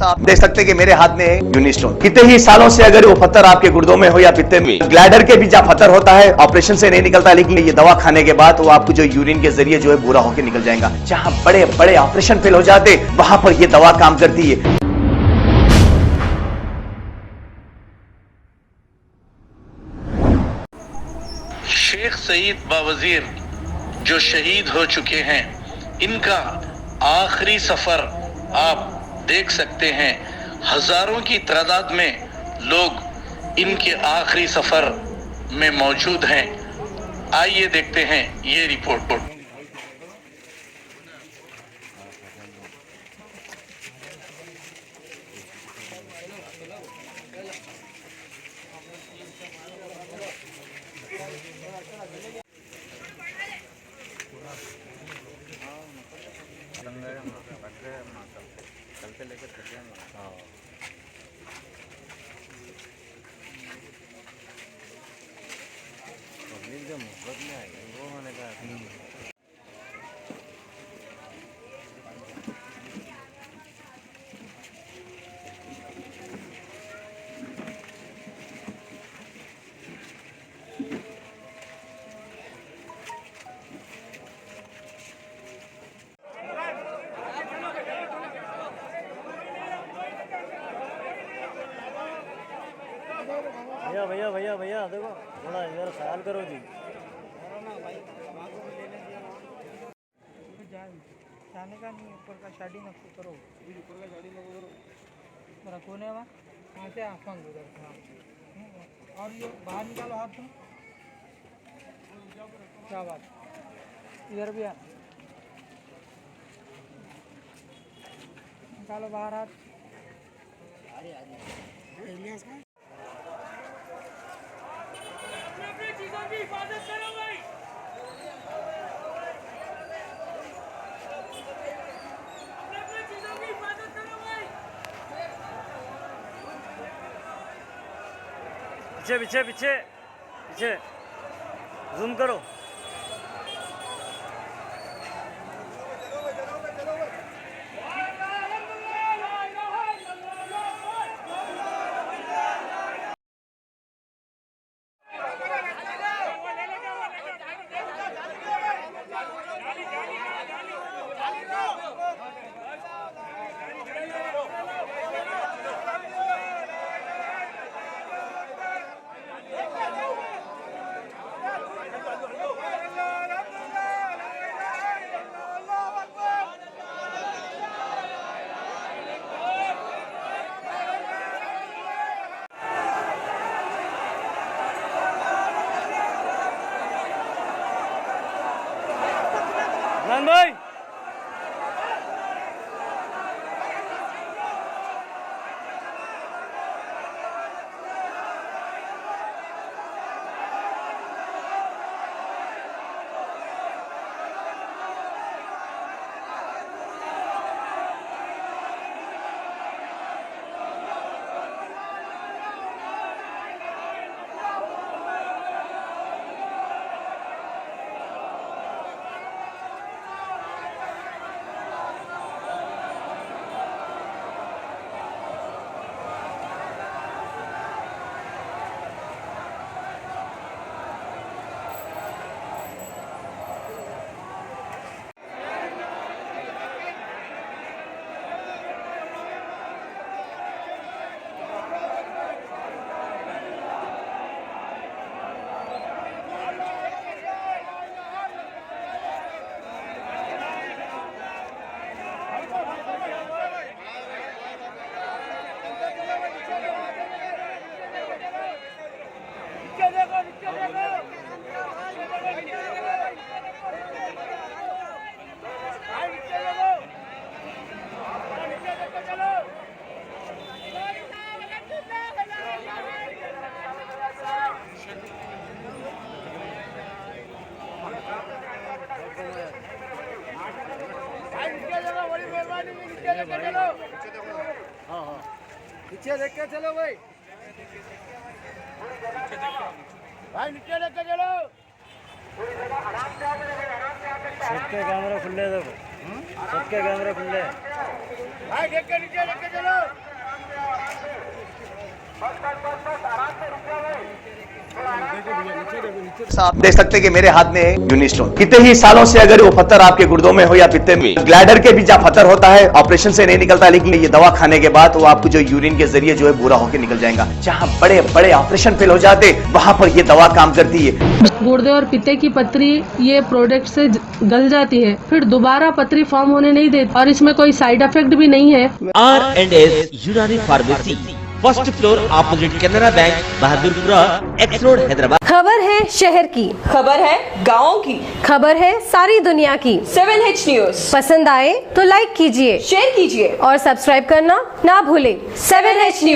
आप देख सकते हैं कि मेरे हाथ में यूनिस्टोन, कितने ही सालों से अगर वो पत्थर आपके गुर्दों में हो या पित्ते में, ग्लैडर के भी जहाँ पत्थर होता है ऑपरेशन से नहीं निकलता, लेकिन ये दवा खाने के बाद वो आपको जो यूरिन के जरिए जो है बुरा होकर निकल जाएगा। जहाँ बड़े बड़े ऑपरेशन फेल हो जाते वहां पर ये दवा काम करती है। शेख सईद बावजीर जो शहीद हो चुके हैं, इनका आखिरी सफर आप देख सकते हैं। हजारों की तादाद में लोग इनके आखिरी सफर में मौजूद हैं। आइए देखते हैं ये रिपोर्ट। भैया भैया भैया भैया देखो थोड़ा इधर ख्याल करो जी। जाने का नहीं, ऊपर का शादी नको करो, ऊपर का शादी नको करो। मेरा कौन है वहाँ से आसान उधर था। और ये बाहर निकालो हाथ तुम, क्या बात, इधर भी आ, निकालो बाहर हाथ। पीछे पीछे पीछे पीछे जूम करो। भाई हाँ हाँ पीछे देख के चलो भाई, भाई नीचे देख के चलो। सबके कैमरे खुले देखो, सबके कैमरे खुले। भाई देख के नीचे देख के चलो। आप देख सकते हैं कि मेरे हाथ में यूनिस्टोन, कितने ही सालों से अगर वो पत्थर आपके गुर्दों में हो या पित्ते में, ग्लैडर के भी जहाँ पत्थर होता है ऑपरेशन से नहीं निकलता, लेकिन ये दवा खाने के बाद वो आपको जो यूरिन के जरिए जो है पूरा होकर निकल जाएगा। जहाँ बड़े बड़े ऑपरेशन फेल हो जाते वहां पर ये दवा काम करती है। गुर्दे और पित्ते की पथरी ये प्रोडक्ट से गल जाती है, फिर दोबारा पथरी फॉर्म होने नहीं देती और इसमें कोई साइड इफेक्ट भी नहीं है। R&S यूनानी pharmacy, first floor opposite Canara bank, Bahadurpura, x road, Hyderabad. खबर है शहर की, खबर है गाँव की, खबर है सारी दुनिया की। 7H न्यूज पसंद आए तो लाइक कीजिए, शेयर कीजिए और सब्सक्राइब करना ना भूलें। 7H news.